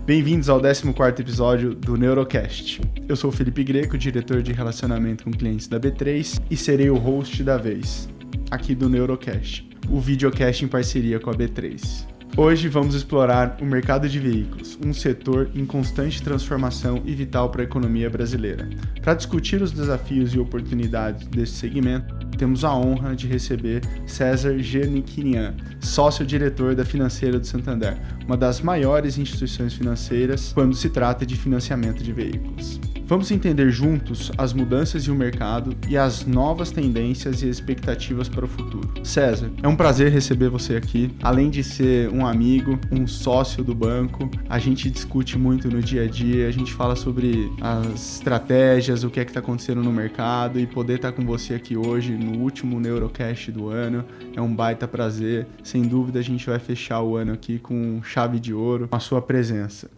Bem-vindos ao 14º episódio do Neurocast. Eu sou o Felipe Greco, diretor de relacionamento com clientes da B3 e serei o host da vez, aqui do Neurocast, o videocast em parceria com a B3. Hoje vamos explorar o mercado de veículos, um setor em constante transformação e vital para a economia brasileira. Para discutir os desafios e oportunidades desse segmento, temos a honra de receber César Gernikinian, sócio-diretor da Financeira do Santander, uma das maiores instituições financeiras quando se trata de financiamento de veículos. Vamos entender juntos as mudanças em o mercado e as novas tendências e expectativas para o futuro. César, é um prazer receber você aqui. Além de ser um amigo, um sócio do banco, a gente discute muito no dia a dia, a gente fala sobre as estratégias, o que é que está acontecendo no mercado, e poder estar com você aqui hoje no último Neurocast do ano é um baita prazer. Sem dúvida a gente vai fechar o ano aqui com chave de ouro, com a sua presença.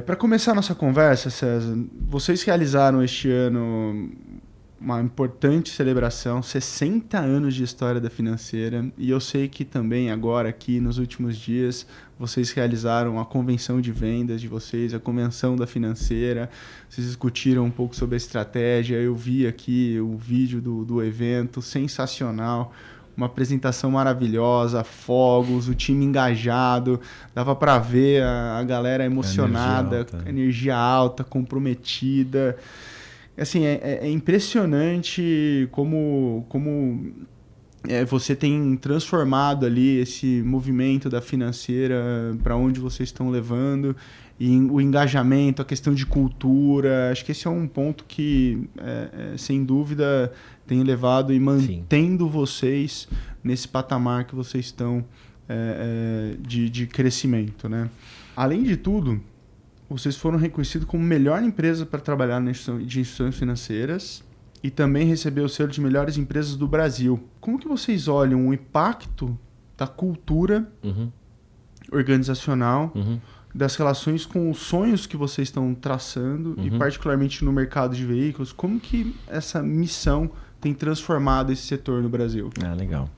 Para começar a nossa conversa, César, vocês realizaram este ano uma importante celebração, 60 anos de história da Financeira, e eu sei que também agora aqui nos últimos dias vocês realizaram a convenção de vendas de vocês, a convenção da Financeira, vocês discutiram um pouco sobre a estratégia, eu vi aqui o vídeo do evento, sensacional, uma apresentação maravilhosa, fogos, o time engajado, dava para ver a galera emocionada, energia alta, comprometida. Assim, é impressionante como você tem transformado ali esse movimento da Financeira para onde vocês estão levando, e o engajamento, a questão de cultura. Acho que esse é um ponto que, sem dúvida, tem levado e mantendo vocês nesse patamar que vocês estão de crescimento, né? Além de tudo, vocês foram reconhecidos como melhor empresa para trabalhar de instituições financeiras e também recebeu o selo de melhores empresas do Brasil. Como que vocês olham o impacto da cultura organizacional, das relações com os sonhos que vocês estão traçando e particularmente no mercado de veículos? Como que essa missão tem transformado esse setor no Brasil? Legal.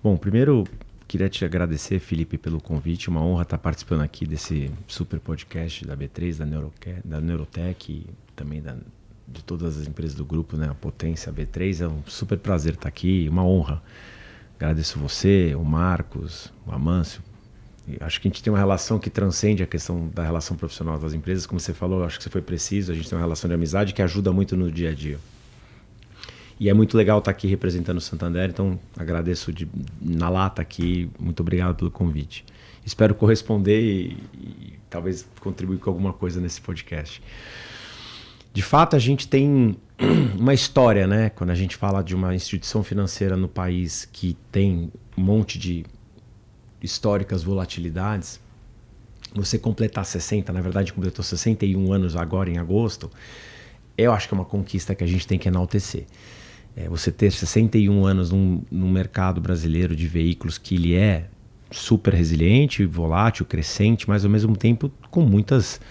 Bom, primeiro queria te agradecer, Felipe, pelo convite. Uma honra estar participando aqui desse super podcast da B3, da Neurotech e também de todas as empresas do grupo, né? A Potência, a B3. É um super prazer estar aqui, uma honra. Agradeço você, o Marcos, o Amâncio. E acho que a gente tem uma relação que transcende a questão da relação profissional das empresas. Como você falou, acho que você foi preciso. A gente tem uma relação de amizade que ajuda muito no dia a dia. E é muito legal estar aqui representando o Santander, então agradeço na lata aqui, muito obrigado pelo convite. Espero corresponder e talvez contribuir com alguma coisa nesse podcast. De fato, a gente tem uma história, né? Quando a gente fala de uma instituição financeira no país que tem um monte de históricas volatilidades, você completar 60, na verdade completou 61 anos agora em agosto, eu acho que é uma conquista que a gente tem que enaltecer. Você ter 61 anos num mercado brasileiro de veículos que ele é super resiliente, volátil, crescente, mas ao mesmo tempo com muitas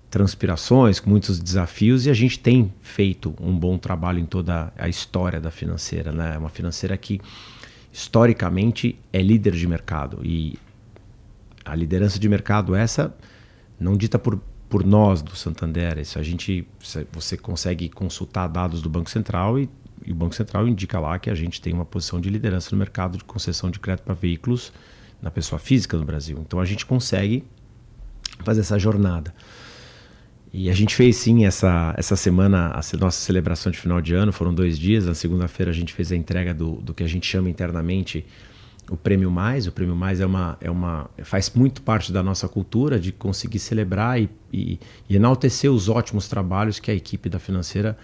transpirações, com muitos desafios, e a gente tem feito um bom trabalho em toda a história da Financeira, né? É uma financeira que historicamente é líder de mercado, e a liderança de mercado essa não dita por nós do Santander. Isso você consegue consultar dados do Banco Central e o Banco Central indica lá que a gente tem uma posição de liderança no mercado de concessão de crédito para veículos na pessoa física no Brasil. Então a gente consegue fazer essa jornada. E a gente fez sim essa semana a nossa celebração de final de ano, foram 2 dias. Na segunda-feira a gente fez a entrega do que a gente chama internamente o Prêmio Mais. O Prêmio Mais faz muito parte da nossa cultura de conseguir celebrar e enaltecer os ótimos trabalhos que a equipe da Financeira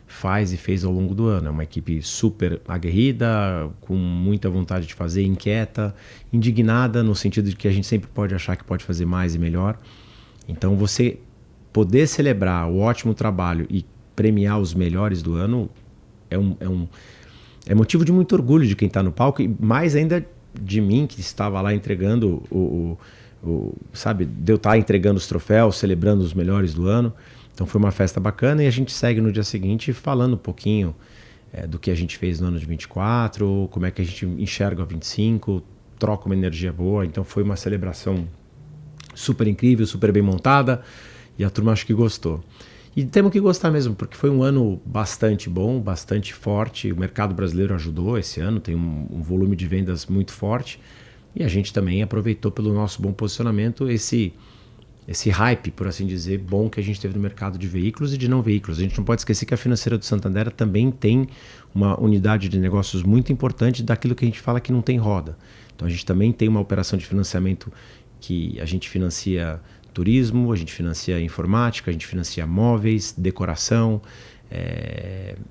faz e fez ao longo do ano. É uma equipe super aguerrida, com muita vontade de fazer, inquieta, indignada, no sentido de que a gente sempre pode achar que pode fazer mais e melhor. Então você poder celebrar o ótimo trabalho e premiar os melhores do ano é motivo de muito orgulho de quem está no palco, e mais ainda de mim, que estava lá entregando sabe, de eu estar entregando os troféus, celebrando os melhores do ano. Então foi uma festa bacana, e a gente segue no dia seguinte falando um pouquinho do que a gente fez no ano de 24, como é que a gente enxerga o 25, troca uma energia boa. Então foi uma celebração super incrível, super bem montada, e a turma acho que gostou. E temos que gostar mesmo, porque foi um ano bastante bom, bastante forte. O mercado brasileiro ajudou esse ano, tem um volume de vendas muito forte. E a gente também aproveitou pelo nosso bom posicionamento esse hype, por assim dizer, bom que a gente teve no mercado de veículos e de não veículos. A gente não pode esquecer que a Financeira do Santander também tem uma unidade de negócios muito importante daquilo que a gente fala que não tem roda. Então a gente também tem uma operação de financiamento que a gente financia turismo, a gente financia informática, a gente financia móveis, decoração,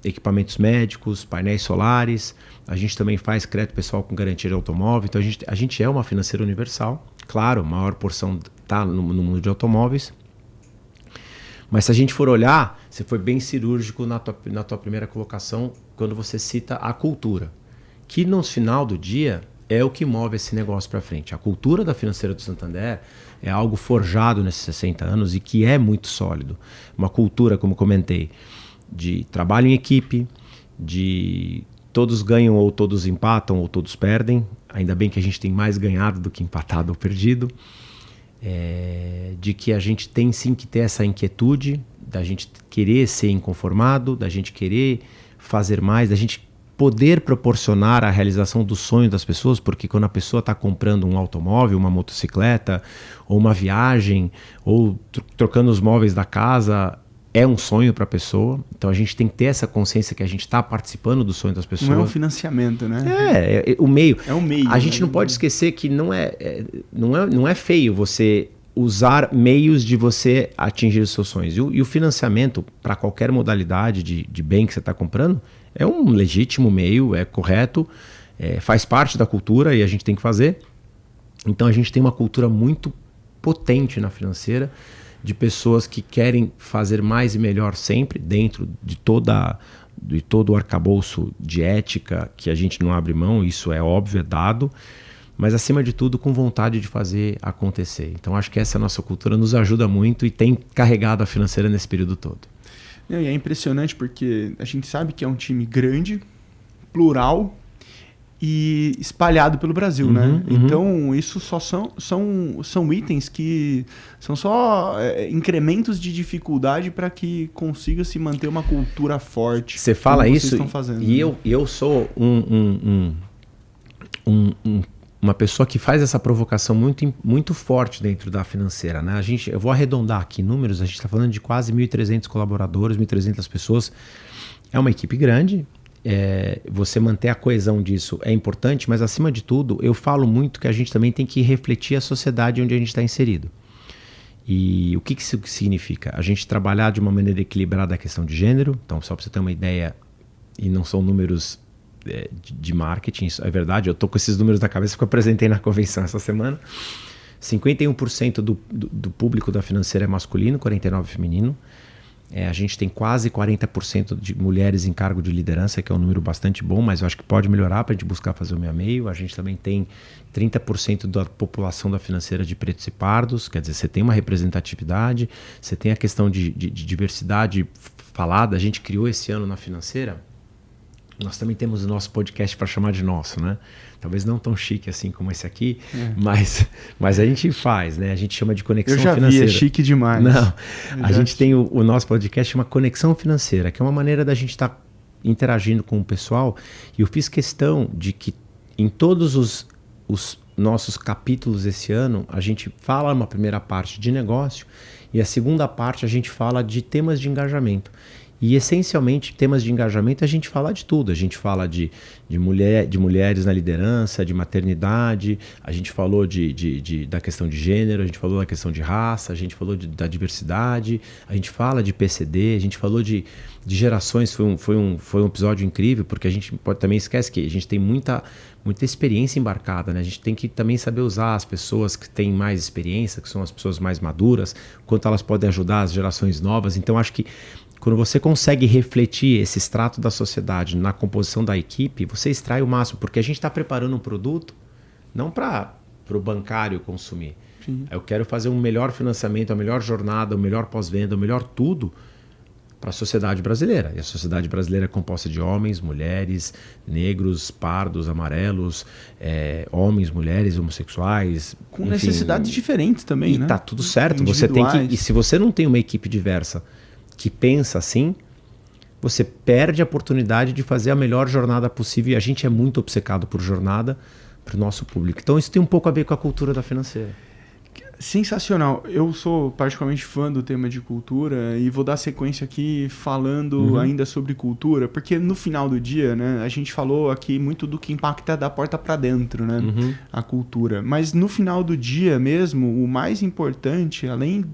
equipamentos médicos, painéis solares. A gente também faz crédito pessoal com garantia de automóvel. Então a gente é uma financeira universal. Claro, a maior porção está no mundo de automóveis. Mas se a gente for olhar, você foi bem cirúrgico na tua primeira colocação quando você cita a cultura, que no final do dia é o que move esse negócio para frente. A cultura da Financeira do Santander é algo forjado nesses 60 anos e que é muito sólido. Uma cultura, como comentei, de trabalho em equipe, de todos ganham ou todos empatam ou todos perdem. Ainda bem que a gente tem mais ganhado do que empatado ou perdido. De que a gente tem sim que ter essa inquietude, da gente querer ser inconformado, da gente querer fazer mais, da gente poder proporcionar a realização do sonho das pessoas, porque quando a pessoa está comprando um automóvel, uma motocicleta, ou uma viagem, ou trocando os móveis da casa, é um sonho para a pessoa. Então a gente tem que ter essa consciência que a gente está participando do sonho das pessoas. Não é um financiamento, né? É o meio. É o meio. A gente não pode esquecer que não é feio você usar meios de você atingir os seus sonhos. E o financiamento, para qualquer modalidade de bem que você está comprando, é um legítimo meio, é correto, faz parte da cultura e a gente tem que fazer. Então a gente tem uma cultura muito potente na financeira, de pessoas que querem fazer mais e melhor sempre, dentro de todo o arcabouço de ética que a gente não abre mão, isso é óbvio, é dado, mas acima de tudo com vontade de fazer acontecer. Então acho que essa nossa cultura nos ajuda muito e tem carregado a Financeira nesse período todo. E é impressionante porque a gente sabe que é um time grande, plural e espalhado pelo Brasil, né? Então isso só são itens que são só incrementos de dificuldade para que consiga se manter uma cultura forte. Você fala isso fazendo, e né? eu sou uma pessoa que faz essa provocação muito forte dentro da Financeira, né? Eu vou arredondar aqui números, a gente está falando de quase 1.300 colaboradores, 1.300 pessoas. É uma equipe grande, você manter a coesão disso é importante, mas acima de tudo, eu falo muito que a gente também tem que refletir a sociedade onde a gente está inserido. E o que isso significa? A gente trabalhar de uma maneira equilibrada a questão de gênero. Então, só para você ter uma ideia, e não são números de marketing, isso é verdade, eu estou com esses números na cabeça porque eu apresentei na convenção essa semana. 51% do público da Financeira é masculino, 49% feminino. A gente tem quase 40% de mulheres em cargo de liderança, que é um número bastante bom, mas eu acho que pode melhorar para a gente buscar fazer o meio a meio. A gente também tem 30% da população da Financeira de pretos e pardos, quer dizer, você tem uma representatividade, você tem a questão de diversidade falada. A gente criou esse ano na Financeira. Nós também temos o nosso podcast para chamar de nosso, né? Talvez não tão chique assim como esse aqui, mas a gente faz, né? A gente chama de Conexão Financeira. Eu já vi, é chique demais. Não, a gente tem o nosso podcast, chama Conexão Financeira, que é uma maneira da gente estar interagindo com o pessoal. E eu fiz questão de que em todos os nossos capítulos esse ano, a gente fala uma primeira parte de negócio e a segunda parte a gente fala de temas de engajamento. E, essencialmente, temas de engajamento, a gente fala de tudo. A gente fala de mulheres na liderança, de maternidade, a gente falou da questão de gênero, a gente falou da questão de raça, a gente falou da diversidade, a gente fala de PCD, a gente falou de gerações. Foi um episódio incrível, porque a gente também esquece que a gente tem muita experiência embarcada, né? A gente tem que também saber usar as pessoas que têm mais experiência, que são as pessoas mais maduras, quanto elas podem ajudar as gerações novas. Então, acho que quando você consegue refletir esse extrato da sociedade na composição da equipe, você extrai o máximo, porque a gente está preparando um produto não para o bancário consumir. Sim. Eu quero fazer um melhor financiamento, a melhor jornada, o melhor pós-venda, o melhor tudo para a sociedade brasileira. E a sociedade brasileira é composta de homens, mulheres, negros, pardos, amarelos, homens, mulheres, homossexuais. Com enfim, necessidades diferentes também, né? E tá tudo certo. Você tem que, e se você não tem uma equipe diversa que pensa assim, você perde a oportunidade de fazer a melhor jornada possível. E a gente é muito obcecado por jornada para o nosso público. Então isso tem um pouco a ver com a cultura da financeira. Sensacional. Eu sou particularmente fã do tema de cultura e vou dar sequência aqui falando ainda sobre cultura, porque no final do dia, né, a gente falou aqui muito do que impacta da porta para dentro, né, a cultura. Mas no final do dia mesmo, o mais importante, além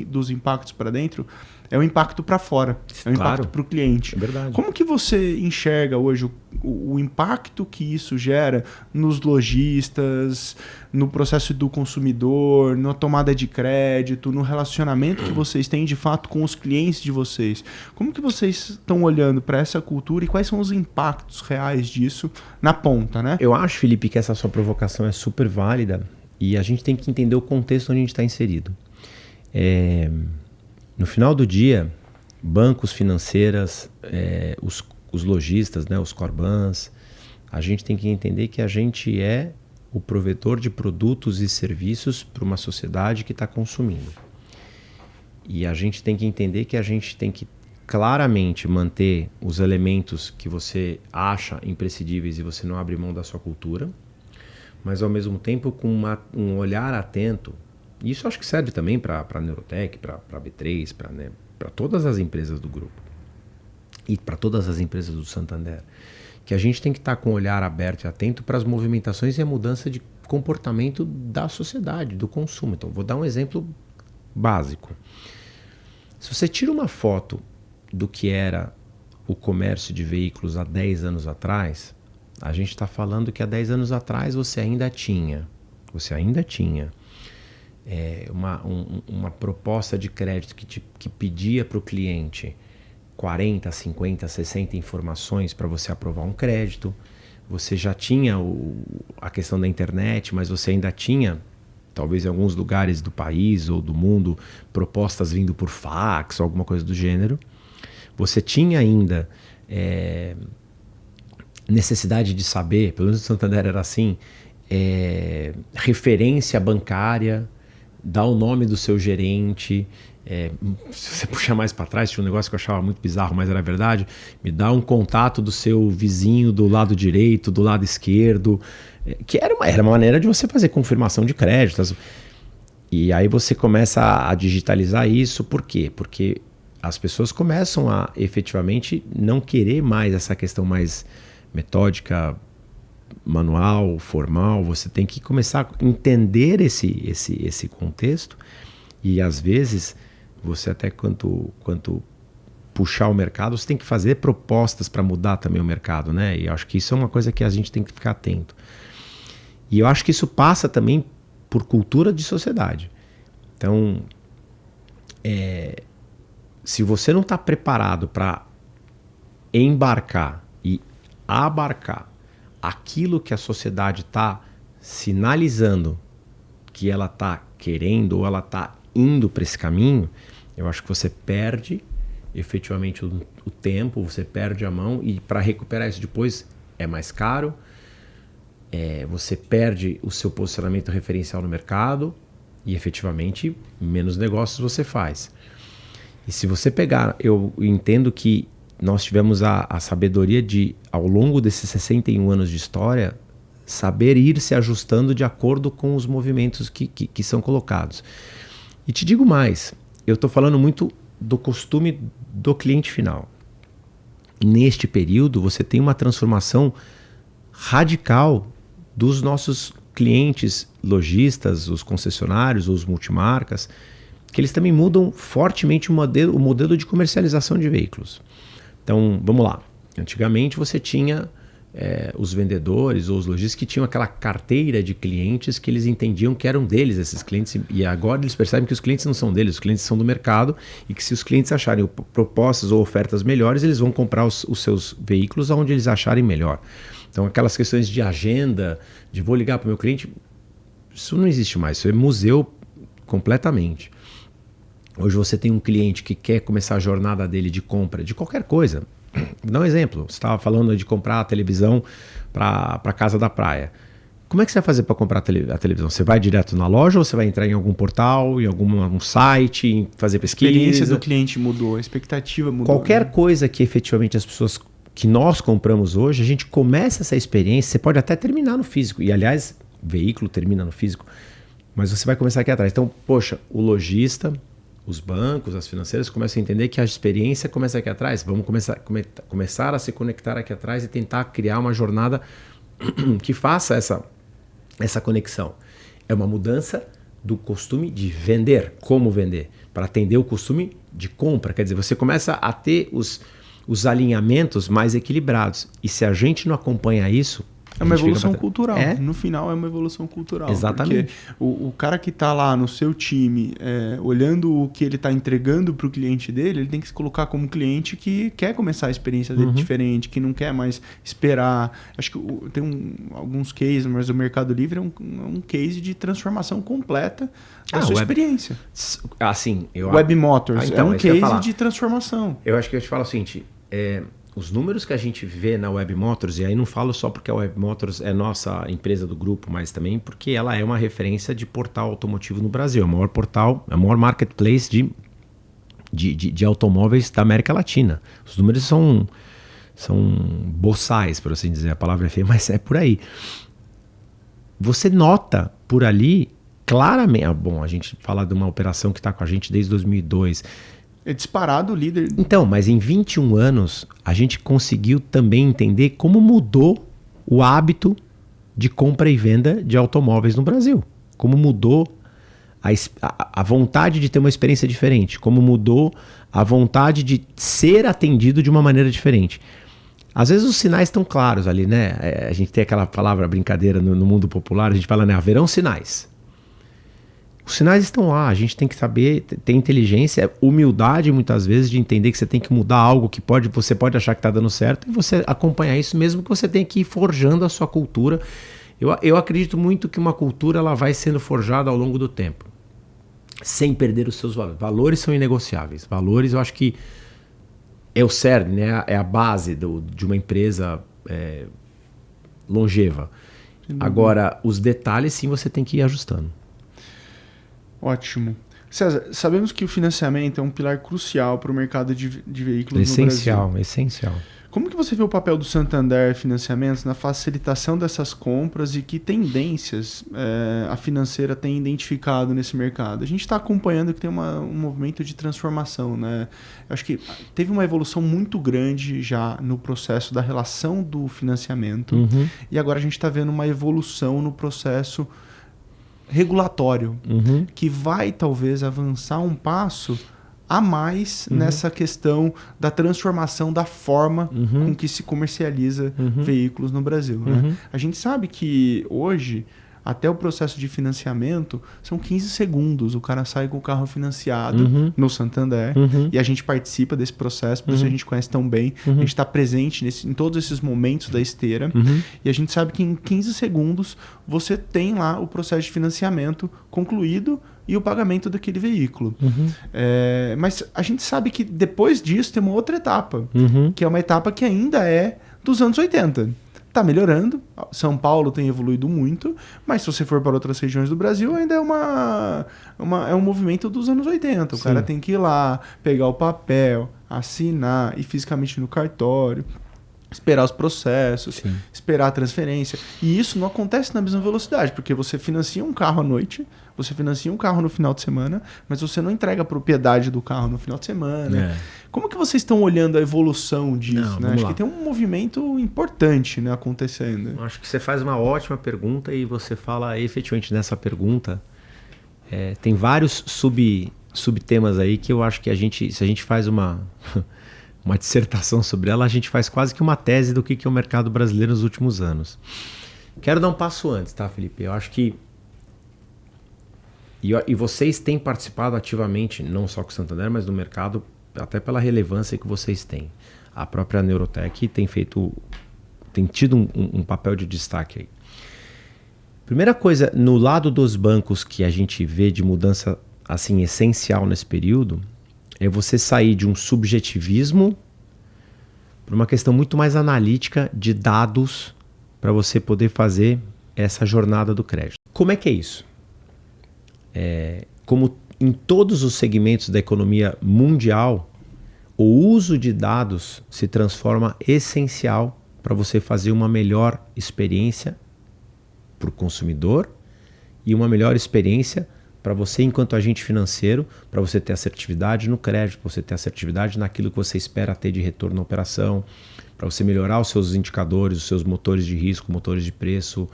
dos impactos para dentro, é o impacto para fora, é o impacto para o cliente. É verdade. Como que você enxerga hoje o impacto que isso gera nos lojistas, no processo do consumidor, na tomada de crédito, no relacionamento que vocês têm de fato com os clientes de vocês? Como que vocês estão olhando para essa cultura e quais são os impactos reais disso na ponta, né? Eu acho, Felipe, que essa sua provocação é super válida e a gente tem que entender o contexto onde a gente está inserido. No final do dia, bancos, financeiras, os lojistas, né, os corbans, a gente tem que entender que a gente é o provedor de produtos e serviços para uma sociedade que está consumindo. E a gente tem que entender que a gente tem que claramente manter os elementos que você acha imprescindíveis e você não abre mão da sua cultura, mas ao mesmo tempo com um olhar atento. Isso acho que serve também para a Neurotech, para a B3, para todas as empresas do grupo e para todas as empresas do Santander, que a gente tem que estar com o olhar aberto e atento para as movimentações e a mudança de comportamento da sociedade, do consumo. Então, vou dar um exemplo básico. Se você tira uma foto do que era o comércio de veículos há 10 anos atrás, a gente está falando que há 10 anos atrás você ainda tinha uma proposta de crédito que pedia para o cliente 40, 50, 60 informações para você aprovar um crédito. Você já tinha a questão da internet, mas você ainda tinha, talvez em alguns lugares do país ou do mundo, propostas vindo por fax ou alguma coisa do gênero. Você tinha ainda necessidade de saber, pelo menos no Santander era assim, referência bancária, dar o nome do seu gerente. Se você puxar mais para trás, tinha um negócio que eu achava muito bizarro, mas era verdade. Me dá um contato do seu vizinho do lado direito, do lado esquerdo, que era uma maneira de você fazer confirmação de crédito. E aí você começa a digitalizar isso. Por quê? Porque as pessoas começam a efetivamente não querer mais essa questão mais metódica, manual, formal. Você tem que começar a entender esse contexto e às vezes você até quanto puxar o mercado, você tem que fazer propostas para mudar também o mercado, né? E eu acho que isso é uma coisa que a gente tem que ficar atento. E eu acho que isso passa também por cultura de sociedade. Então, se você não está preparado para embarcar e abarcar aquilo que a sociedade está sinalizando que ela está querendo ou ela está indo para esse caminho, eu acho que você perde efetivamente o tempo, você perde a mão e para recuperar isso depois é mais caro, você perde o seu posicionamento referencial no mercado e efetivamente menos negócios você faz. E se você pegar, eu entendo que nós tivemos a sabedoria de, ao longo desses 61 anos de história, saber ir se ajustando de acordo com os movimentos que são colocados. E te digo mais, eu estou falando muito do costume do cliente final. Neste período, você tem uma transformação radical dos nossos clientes lojistas, os concessionários, os multimarcas, que eles também mudam fortemente o modelo de comercialização de veículos. Então, vamos lá. Antigamente você tinha os vendedores ou os lojistas que tinham aquela carteira de clientes que eles entendiam que eram deles, esses clientes, e agora eles percebem que os clientes não são deles, os clientes são do mercado e que se os clientes acharem propostas ou ofertas melhores, eles vão comprar os seus veículos onde eles acharem melhor. Então, aquelas questões de agenda, de vou ligar para o meu cliente, isso não existe mais, isso é museu completamente. Hoje você tem um cliente que quer começar a jornada dele de compra de qualquer coisa. Vou dar um exemplo. Você estava falando de comprar a televisão para a casa da praia. Como é que você vai fazer para comprar a televisão? Você vai direto na loja ou você vai entrar em algum portal, em algum site, fazer pesquisa? A experiência do cliente mudou, a expectativa mudou. Qualquer coisa que efetivamente as pessoas que nós compramos hoje, a gente começa essa experiência, você pode até terminar no físico. E aliás, o veículo termina no físico, mas você vai começar aqui atrás. Então, poxa, o lojista, os bancos, as financeiras começam a entender que a experiência começa aqui atrás. Vamos começar a se conectar aqui atrás e tentar criar uma jornada que faça essa conexão. É uma mudança do costume de vender. Como vender? Para atender o costume de compra. Quer dizer, você começa a ter os alinhamentos mais equilibrados. E se a gente não acompanha isso... É uma evolução cultural. No final é uma evolução cultural. Exatamente. Porque o cara que está lá no seu time, olhando o que ele está entregando para o cliente dele, ele tem que se colocar como cliente que quer começar a experiência dele diferente, que não quer mais esperar. Acho que tem alguns cases, mas o Mercado Livre é um case de transformação completa da sua experiência. Assim, Web Motors então, é um case de transformação. Eu acho que eu te falo o seguinte... Os números que a gente vê na Web Motors, e aí não falo só porque a Web Motors é nossa empresa do grupo, mas também porque ela é uma referência de portal automotivo no Brasil. É o maior portal, é o maior marketplace de automóveis da América Latina. Os números são boçais, por assim dizer. A palavra é feia, mas é por aí. Você nota por ali claramente... Bom, a gente fala de uma operação que está com a gente desde 2002... É disparado o líder. Então, mas em 21 anos, a gente conseguiu também entender como mudou o hábito de compra e venda de automóveis no Brasil. Como mudou a vontade de ter uma experiência diferente. Como mudou a vontade de ser atendido de uma maneira diferente. Às vezes os sinais estão claros ali, né? A gente tem aquela palavra brincadeira no mundo popular, a gente fala, né? Haverão sinais. Os sinais estão lá, a gente tem que saber, ter inteligência, humildade muitas vezes de entender que você tem que mudar algo que você pode achar que está dando certo e você acompanhar isso mesmo que você tem que ir forjando a sua cultura. Eu acredito muito que uma cultura ela vai sendo forjada ao longo do tempo, sem perder os seus valores. Valores são inegociáveis. Valores eu acho que é o cerne, né? É a base de uma empresa longeva. Agora, os detalhes sim você tem que ir ajustando. Ótimo. César, sabemos que o financiamento é um pilar crucial para o mercado de veículos essencial, no Brasil. Essencial. Como que você vê o papel do Santander Financiamentos na facilitação dessas compras e que tendências a financeira tem identificado nesse mercado? A gente está acompanhando que tem um movimento de transformação, né? Acho que teve uma evolução muito grande já no processo da relação do financiamento e agora a gente está vendo uma evolução no processo regulatório, que vai talvez avançar um passo a mais nessa questão da transformação da forma com que se comercializa veículos no Brasil. Né? A gente sabe que hoje, até o processo de financiamento, são 15 segundos. O cara sai com o carro financiado no Santander e a gente participa desse processo, por isso a gente conhece tão bem. A gente está presente em todos esses momentos da esteira e a gente sabe que em 15 segundos você tem lá o processo de financiamento concluído e o pagamento daquele veículo. Mas a gente sabe que depois disso tem uma outra etapa, que é uma etapa que ainda é dos anos 80. Está melhorando, São Paulo tem evoluído muito, mas se você for para outras regiões do Brasil, ainda é um movimento dos anos 80. O cara tem que ir lá, pegar o papel, assinar, ir fisicamente no cartório, esperar os processos, esperar a transferência. E isso não acontece na mesma velocidade, porque você financia um carro à noite, você financia um carro no final de semana, mas você não entrega a propriedade do carro no final de semana. Como que vocês estão olhando a evolução disso? Né? Acho que tem um movimento importante, né, acontecendo. Acho que você faz uma ótima pergunta e você fala efetivamente nessa pergunta. Tem vários subtemas aí que eu acho que se a gente faz uma dissertação sobre ela, a gente faz quase que uma tese do que é o mercado brasileiro nos últimos anos. Quero dar um passo antes, tá, Felipe? Eu acho que... E vocês têm participado ativamente, não só com o Santander, mas no mercado, até pela relevância que vocês têm. A própria Neurotech tem tido um papel de destaque aí. Primeira coisa, no lado dos bancos que a gente vê de mudança assim, essencial nesse período é você sair de um subjetivismo para uma questão muito mais analítica de dados para você poder fazer essa jornada do crédito. Como é que é isso? Como em todos os segmentos da economia mundial, o uso de dados se transforma essencial para você fazer uma melhor experiência para o consumidor e uma melhor experiência para você enquanto agente financeiro, para você ter assertividade no crédito, para você ter assertividade naquilo que você espera ter de retorno na operação, para você melhorar os seus indicadores, os seus motores de risco, motores de preço,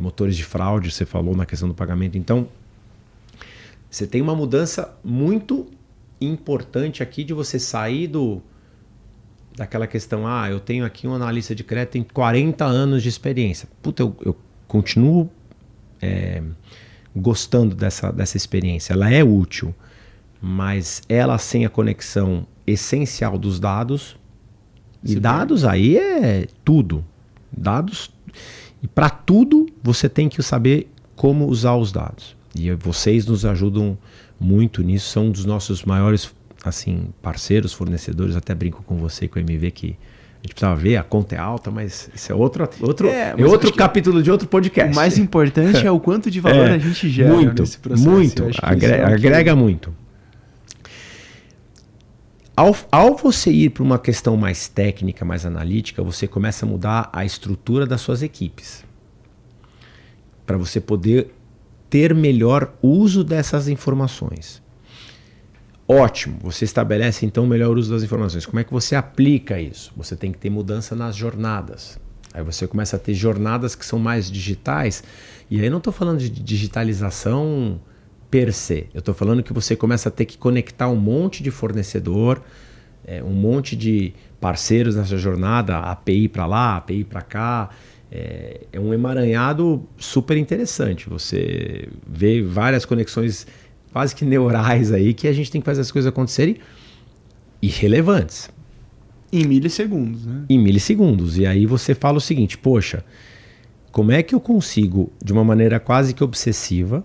motores de fraude, você falou na questão do pagamento. Então, você tem uma mudança muito importante aqui de você sair daquela questão, eu tenho aqui um analista de crédito, tem 40 anos de experiência. Puta, eu continuo gostando dessa experiência. Ela é útil, mas ela sem a conexão essencial dos dados, e dados aí é tudo. Dados, e para tudo você tem que saber como usar os dados. E vocês nos ajudam muito nisso, são um dos nossos maiores assim, parceiros, fornecedores. Até brinco com você, com o MV, que a gente precisava ver, a conta é alta, mas isso é outro capítulo de outro podcast. O mais importante é o quanto de valor a gente gera nesse processo. Muito, agrega muito. Ao você ir para uma questão mais técnica, mais analítica, você começa a mudar a estrutura das suas equipes. Para você poder ter melhor uso dessas informações. Ótimo, você estabelece então o melhor uso das informações. Como é que você aplica isso? Você tem que ter mudança nas jornadas. Aí você começa a ter jornadas que são mais digitais. E aí eu não estou falando de digitalização per se. Eu estou falando que você começa a ter que conectar um monte de fornecedor, um monte de parceiros nessa jornada, API para lá, API para cá. É um emaranhado super interessante. Você vê várias conexões quase que neurais aí que a gente tem que fazer as coisas acontecerem irrelevantes. Em milissegundos, né? Em milissegundos. E aí você fala o seguinte, poxa, como é que eu consigo, de uma maneira quase que obsessiva,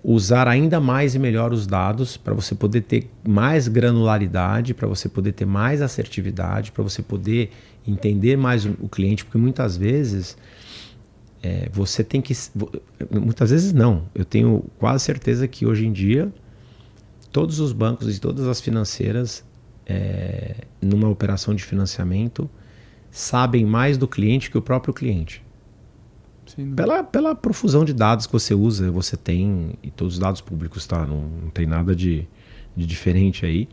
usar ainda mais e melhor os dados para você poder ter mais granularidade, para você poder ter mais assertividade, para você poder entender mais o cliente, porque muitas vezes você tem que... Muitas vezes não. Eu tenho quase certeza que hoje em dia todos os bancos e todas as financeiras numa operação de financiamento sabem mais do cliente que o próprio cliente. Pela profusão de dados que você usa, você tem, e todos os dados públicos, tá? Não tem nada de diferente aí.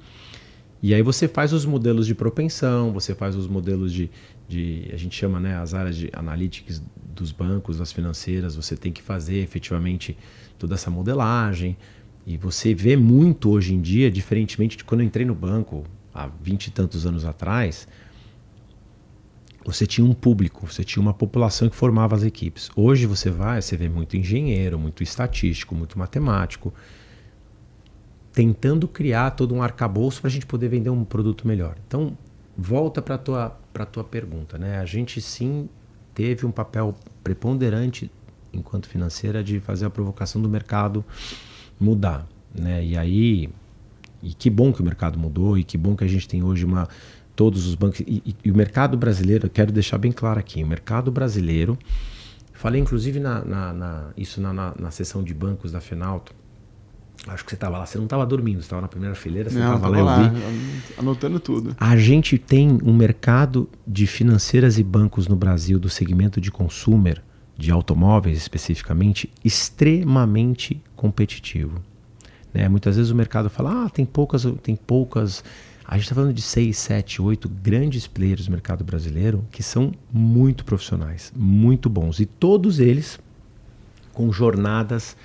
E aí você faz os modelos de propensão, você faz os modelos a gente chama, né, as áreas de analytics dos bancos, das financeiras, você tem que fazer efetivamente toda essa modelagem. E você vê muito hoje em dia, diferentemente de quando eu entrei no banco há 20 e tantos anos atrás, você tinha um público, você tinha uma população que formava as equipes. Hoje você vê muito engenheiro, muito estatístico, muito matemático, tentando criar todo um arcabouço para a gente poder vender um produto melhor. Então, volta para a tua pergunta, né? A gente sim teve um papel preponderante enquanto financeira de fazer a provocação do mercado mudar, né? E que bom que o mercado mudou e que bom que a gente tem hoje todos os bancos e o mercado brasileiro, eu quero deixar bem claro aqui, o mercado brasileiro, falei inclusive isso na sessão de bancos da Fenalto, acho que você estava lá, você não estava dormindo, você estava na primeira fileira, você estava lá, eu vi. Anotando tudo. A gente tem um mercado de financeiras e bancos no Brasil, do segmento de consumer, de automóveis especificamente, extremamente competitivo. Né? Muitas vezes o mercado fala, tem poucas. A gente está falando de 6, 7, 8 grandes players do mercado brasileiro que são muito profissionais, muito bons. E todos eles com jornadas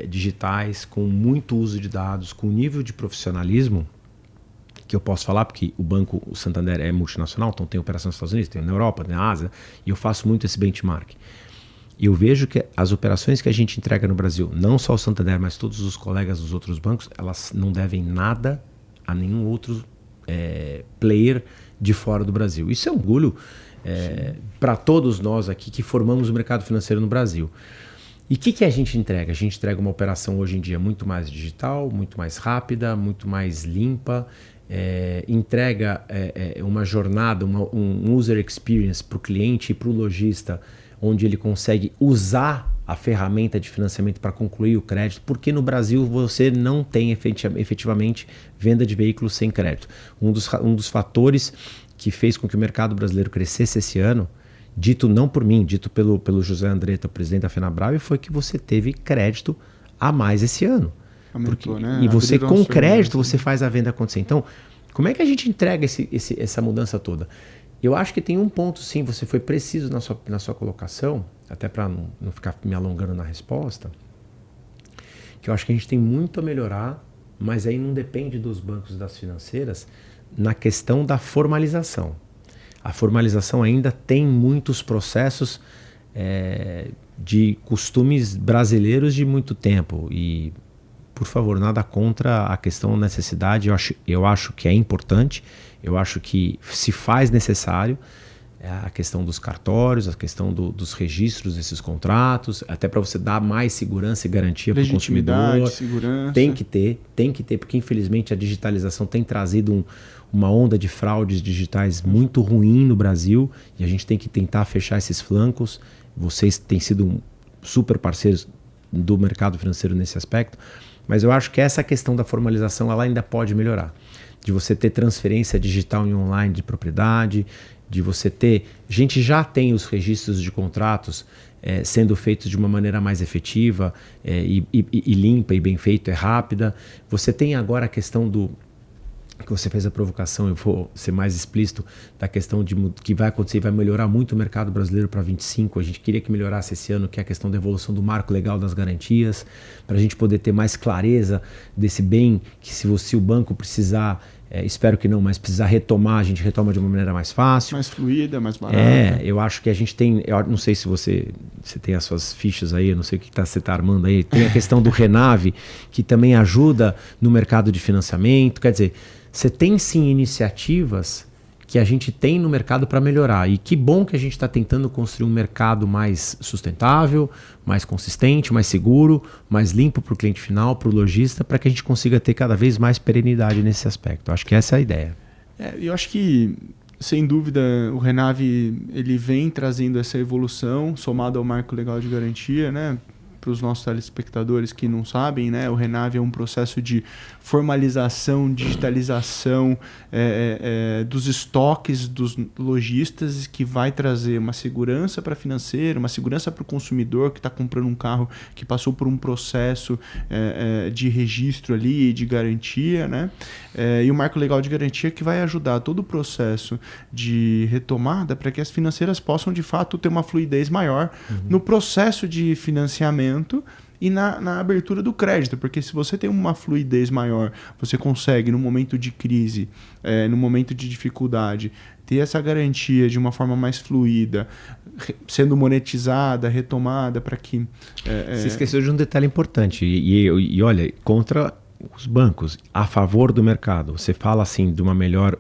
digitais, com muito uso de dados, com nível de profissionalismo que eu posso falar, porque o Santander é multinacional, então tem operação nos Estados Unidos, tem na Europa, tem na Ásia, e eu faço muito esse benchmark. E eu vejo que as operações que a gente entrega no Brasil, não só o Santander, mas todos os colegas dos outros bancos, elas não devem nada a nenhum outro player de fora do Brasil. Isso é um orgulho para todos nós aqui que formamos o mercado financeiro no Brasil. E o que a gente entrega? A gente entrega uma operação hoje em dia muito mais digital, muito mais rápida, muito mais limpa, entrega uma jornada, um user experience para o cliente e para o lojista, onde ele consegue usar a ferramenta de financiamento para concluir o crédito, porque no Brasil você não tem efetivamente venda de veículos sem crédito. Um dos fatores que fez com que o mercado brasileiro crescesse esse ano, dito não por mim, dito pelo José Andretta, o presidente da FenaBrave, foi que você teve crédito a mais esse ano. Aumentou, né? E você, com crédito, você faz a venda acontecer. Então, como é que a gente entrega essa mudança toda? Eu acho que tem um ponto, sim, você foi preciso na sua colocação, até para não ficar me alongando na resposta, que eu acho que a gente tem muito a melhorar, mas aí não depende dos bancos e das financeiras, na questão da formalização. A formalização ainda tem muitos processos de costumes brasileiros de muito tempo. E, por favor, nada contra a questão da necessidade. Eu acho que é importante, eu acho que se faz necessário a questão dos cartórios, a questão dos registros desses contratos, até para você dar mais segurança e garantia para o consumidor. Segurança. Tem que ter, porque infelizmente a digitalização tem trazido uma onda de fraudes digitais muito ruim no Brasil e a gente tem que tentar fechar esses flancos. Vocês têm sido super parceiros do mercado financeiro nesse aspecto, mas eu acho que essa questão da formalização ela ainda pode melhorar. De você ter transferência digital e online de propriedade, de você ter... A gente já tem os registros de contratos sendo feitos de uma maneira mais efetiva e limpa e bem feito, rápida. Você tem agora a questão do... que você fez a provocação, eu vou ser mais explícito, da questão de que vai acontecer e vai melhorar muito o mercado brasileiro para 25. A gente queria que melhorasse esse ano, que é a questão da evolução do marco legal das garantias, para a gente poder ter mais clareza desse bem, que se o banco precisar, espero que não, mas precisar retomar, a gente retoma de uma maneira mais fácil. Mais fluida, mais barata. Eu acho que a gente tem, eu não sei se você tem as suas fichas aí, eu não sei o que você está armando aí, tem a questão do Renave, que também ajuda no mercado de financiamento, quer dizer, você tem sim iniciativas que a gente tem no mercado para melhorar. E que bom que a gente está tentando construir um mercado mais sustentável, mais consistente, mais seguro, mais limpo para o cliente final, para o lojista, para que a gente consiga ter cada vez mais perenidade nesse aspecto. Acho que essa é a ideia. Eu acho que, sem dúvida, o Renave ele vem trazendo essa evolução, somado ao marco legal de garantia, né? Para os nossos telespectadores que não sabem, né, o Renave é um processo de formalização, digitalização dos estoques dos lojistas, que vai trazer uma segurança para a financeira, uma segurança para o consumidor que está comprando um carro que passou por um processo de registro ali, de garantia, né? E o marco legal de garantia que vai ajudar todo o processo de retomada para que as financeiras possam de fato ter uma fluidez maior no processo de financiamento e na abertura do crédito, porque se você tem uma fluidez maior, você consegue no momento de crise, no momento de dificuldade, ter essa garantia de uma forma mais fluida, sendo monetizada, retomada, para que... Você esqueceu de um detalhe importante, e olha, contra os bancos, a favor do mercado. Você fala assim de uma melhor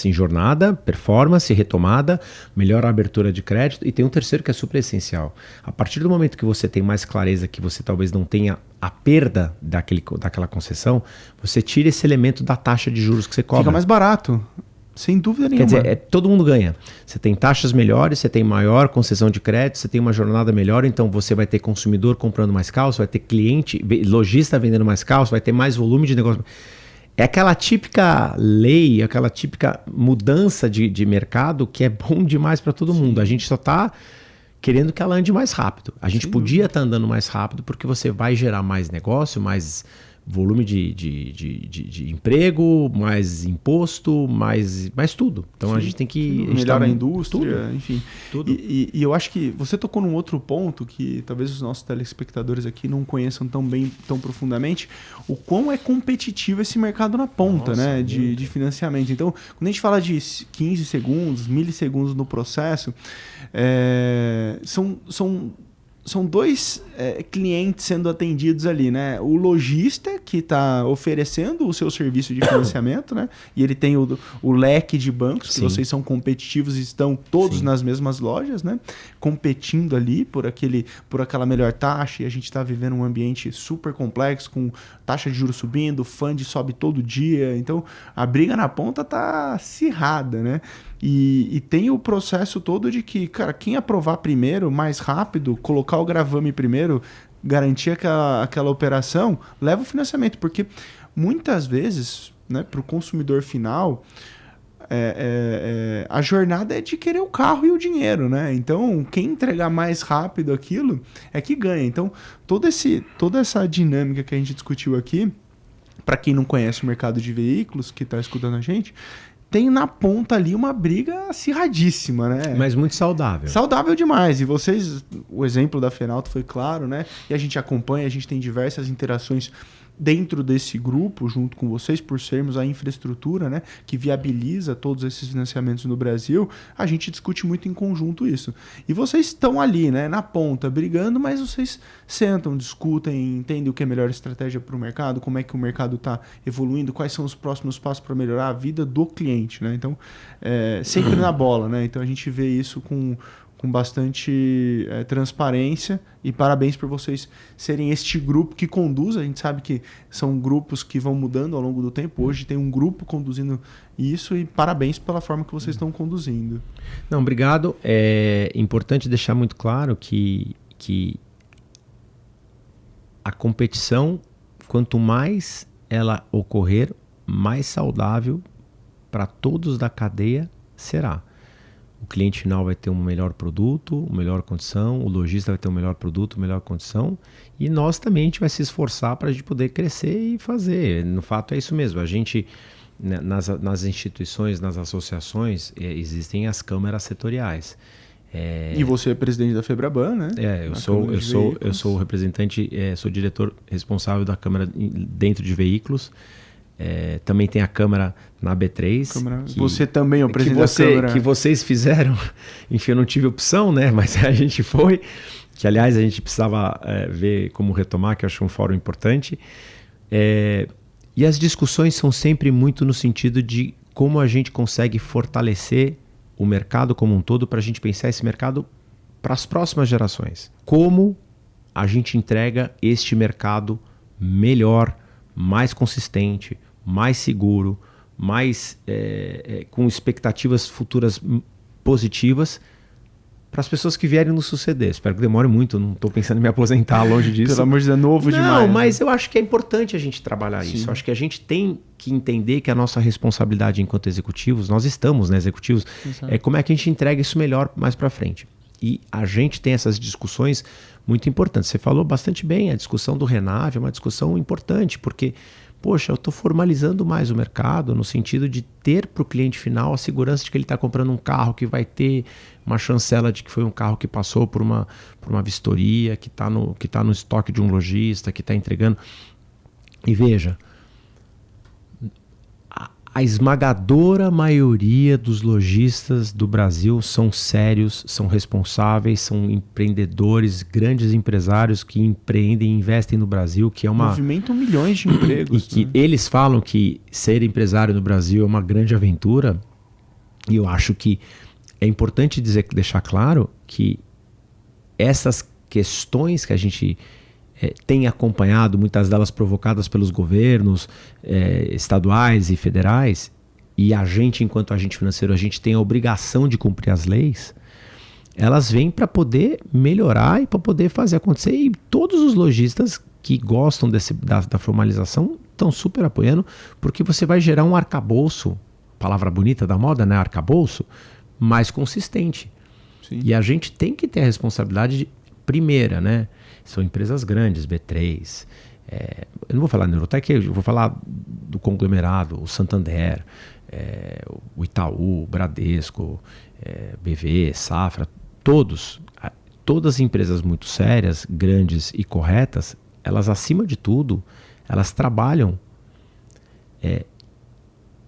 jornada, performance, retomada, melhor abertura de crédito, e tem um terceiro que é super essencial. A partir do momento que você tem mais clareza, que você talvez não tenha a perda daquela concessão, você tira esse elemento da taxa de juros que você cobra. Fica mais barato. Sem dúvida nenhuma. Quer dizer, todo mundo ganha. Você tem taxas melhores, você tem maior concessão de crédito, você tem uma jornada melhor, então você vai ter consumidor comprando mais carro, você vai ter cliente, lojista vendendo mais carro, você vai ter mais volume de negócio. É aquela típica lei, aquela típica mudança de mercado que é bom demais para todo mundo. A gente só está querendo que ela ande mais rápido. A gente podia estar andando mais rápido porque você vai gerar mais negócio, mais volume de emprego, mais imposto, mais tudo. Então a gente tem que... melhorar a indústria, tudo, enfim. Tudo. E eu acho que você tocou num outro ponto que talvez os nossos telespectadores aqui não conheçam tão bem, tão profundamente, o quão é competitivo esse mercado na ponta, né, de financiamento. Então, quando a gente fala de 15 segundos, milissegundos no processo, são são dois clientes sendo atendidos ali, né? O lojista que está oferecendo o seu serviço de financiamento, né? E ele tem o leque de bancos, que vocês são competitivos e estão todos nas mesmas lojas, né? Competindo ali por aquela melhor taxa, e a gente está vivendo um ambiente super complexo, com taxa de juros subindo, o Fund sobe todo dia, então a briga na ponta tá acirrada, né? E tem o processo todo de que, cara, quem aprovar primeiro, mais rápido, colocar o gravame primeiro, garantir aquela operação, leva o financiamento. Porque muitas vezes, né, para o consumidor final, a jornada é de querer o carro e o dinheiro, né? Então, quem entregar mais rápido aquilo é que ganha. Então, toda essa dinâmica que a gente discutiu aqui, para quem não conhece o mercado de veículos, que está escutando a gente, tem na ponta ali uma briga acirradíssima, né? Mas muito saudável. Saudável demais. E vocês, o exemplo da Fenalto foi claro, né? E a gente acompanha, a gente tem diversas interações dentro desse grupo, junto com vocês, por sermos a infraestrutura, né, que viabiliza todos esses financiamentos no Brasil, a gente discute muito em conjunto isso. E vocês estão ali, né, na ponta, brigando, mas vocês sentam, discutem, entendem o que é a melhor estratégia para o mercado, como é que o mercado está evoluindo, quais são os próximos passos para melhorar a vida do cliente, né? Então, sempre na bola, né? Então a gente vê isso com bastante transparência, e parabéns por vocês serem este grupo que conduz. A gente sabe que são grupos que vão mudando ao longo do tempo. Hoje tem um grupo conduzindo isso, e parabéns pela forma que vocês estão conduzindo. Não, obrigado. É importante deixar muito claro que a competição, quanto mais ela ocorrer, mais saudável para todos da cadeia será. O cliente final vai ter um melhor produto, uma melhor condição, o lojista vai ter um melhor produto, melhor condição, e nós também a gente vai se esforçar para a gente poder crescer e fazer. No fato é isso mesmo. A gente, nas instituições, nas associações, existem as câmaras setoriais. E você é presidente da Febraban, né? Eu sou o representante, sou diretor responsável da câmara dentro de veículos. Também tem a Câmara na B3. Você também é o presidente da Câmara. Que vocês fizeram. Enfim, eu não tive opção, né? Mas a gente foi. Que, aliás, a gente precisava ver como retomar, que eu acho um fórum importante. E as discussões são sempre muito no sentido de como a gente consegue fortalecer o mercado como um todo, para a gente pensar esse mercado para as próximas gerações. Como a gente entrega este mercado melhor, mais consistente, mais seguro, mais com expectativas futuras positivas para as pessoas que vierem nos suceder. Espero que demore muito, não estou pensando em me aposentar longe disso. Pelo amor de Deus, é novo demais. Não, mas eu acho que é importante a gente trabalhar isso. Eu acho que a gente tem que entender que a nossa responsabilidade enquanto executivos, nós estamos, né, executivos, como é que a gente entrega isso melhor mais para frente. E a gente tem essas discussões muito importantes. Você falou bastante bem, a discussão do Renave é uma discussão importante, porque, poxa, eu estou formalizando mais o mercado no sentido de ter para o cliente final a segurança de que ele está comprando um carro que vai ter uma chancela de que foi um carro que passou por uma vistoria, que está no estoque de um lojista, que está entregando. E veja, a esmagadora maioria dos lojistas do Brasil são sérios, são responsáveis, são empreendedores, grandes empresários que empreendem e investem no Brasil, que é uma... Movimentam milhões de empregos. E que eles falam que ser empresário no Brasil é uma grande aventura, e eu acho que é importante deixar claro que essas questões que a gente tem acompanhado, muitas delas provocadas pelos governos estaduais e federais, e a gente, enquanto agente financeiro, a gente tem a obrigação de cumprir as leis, elas vêm para poder melhorar e para poder fazer acontecer, e todos os lojistas que gostam da formalização estão super apoiando, porque você vai gerar um arcabouço, palavra bonita da moda, né? Arcabouço, mais consistente. Sim. E a gente tem que ter a responsabilidade primeira, né? São empresas grandes, B3. Eu não vou falar Neurotech, eu vou falar do conglomerado, o Santander, o Itaú, o Bradesco, BV, Safra, todas as empresas muito sérias, grandes e corretas, elas, acima de tudo, elas trabalham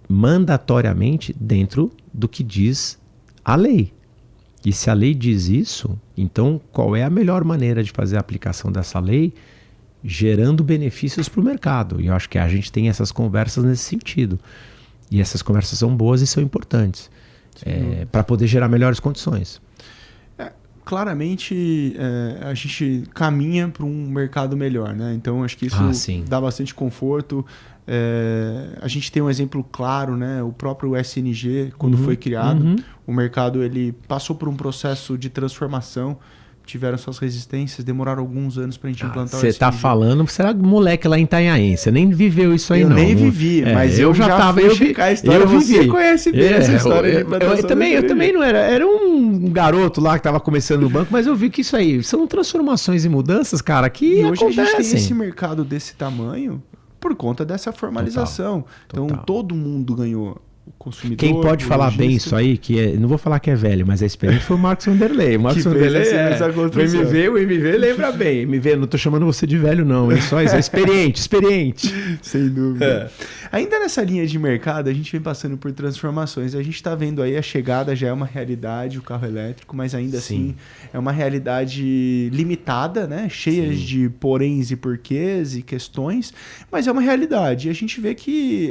mandatoriamente dentro do que diz a lei. E se a lei diz isso, então qual é a melhor maneira de fazer a aplicação dessa lei gerando benefícios para o mercado? E eu acho que a gente tem essas conversas nesse sentido. E essas conversas são boas e são importantes para poder gerar melhores condições. Claramente, a gente caminha para um mercado melhor, né? Então, acho que isso dá bastante conforto. A gente tem um exemplo claro, né? O próprio SNG, quando foi criado, o mercado ele passou por um processo de transformação. Tiveram suas resistências, demoraram alguns anos para a gente implantar o SNG. Você tá falando, você era moleque lá em Itanhaém, você nem viveu isso aí, eu não. Eu nem vivi, mas eu já tava, eu checar a história, você conhece bem essa história de implantação. Eu também não era um garoto lá que estava começando no banco, mas eu vi que isso aí são transformações e mudanças, cara, que hoje acontecem. A gente tem esse mercado desse tamanho por conta dessa formalização. Total. Então todo mundo ganhou. Consumidor, quem pode falar bem isso aí, não vou falar que é velho, mas é experiente, foi o Marcos Vanderlei. O Marcos Vanderlei o MV lembra bem. MV, não tô chamando você de velho não, é só isso, é experiente. Sem dúvida. Ainda nessa linha de mercado, a gente vem passando por transformações. A gente está vendo aí a chegada, já é uma realidade, o carro elétrico, mas ainda assim é uma realidade limitada, né? Cheia de poréns e porquês e questões, mas é uma realidade. E a gente vê que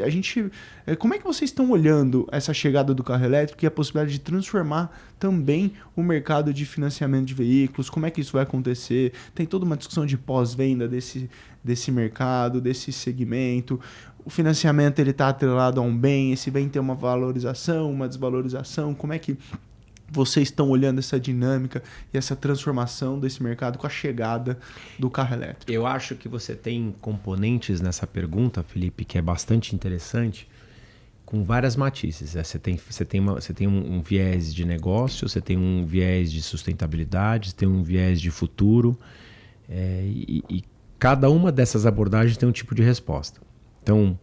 como é que vocês estão olhando essa chegada do carro elétrico e a possibilidade de transformar também o mercado de financiamento de veículos? Como é que isso vai acontecer? Tem toda uma discussão de pós-venda desse mercado, desse segmento. O financiamento está atrelado a um bem, esse bem tem uma valorização, uma desvalorização. Como é que vocês estão olhando essa dinâmica e essa transformação desse mercado com a chegada do carro elétrico? Eu acho que você tem componentes nessa pergunta, Felipe, que é bastante interessante, com várias matizes. Você tem um viés de negócio, você tem um viés de sustentabilidade, você tem um viés de futuro, e cada uma dessas abordagens tem um tipo de resposta. Então,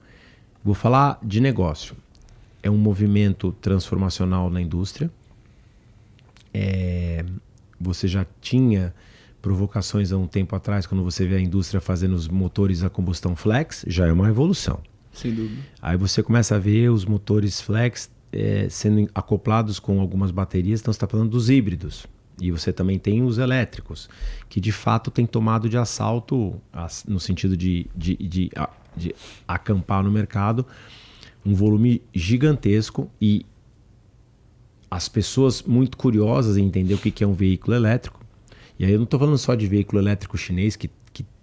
vou falar de negócio. É um movimento transformacional na indústria. Você já tinha provocações há um tempo atrás, quando você vê a indústria fazendo os motores a combustão flex, já é uma revolução. Sem dúvida. Aí você começa a ver os motores flex sendo acoplados com algumas baterias, então você está falando dos híbridos. E você também tem os elétricos, que de fato tem tomado de assalto, no sentido de acampar no mercado, um volume gigantesco, e as pessoas muito curiosas em entender o que é um veículo elétrico. E aí eu não estou falando só de veículo elétrico chinês, que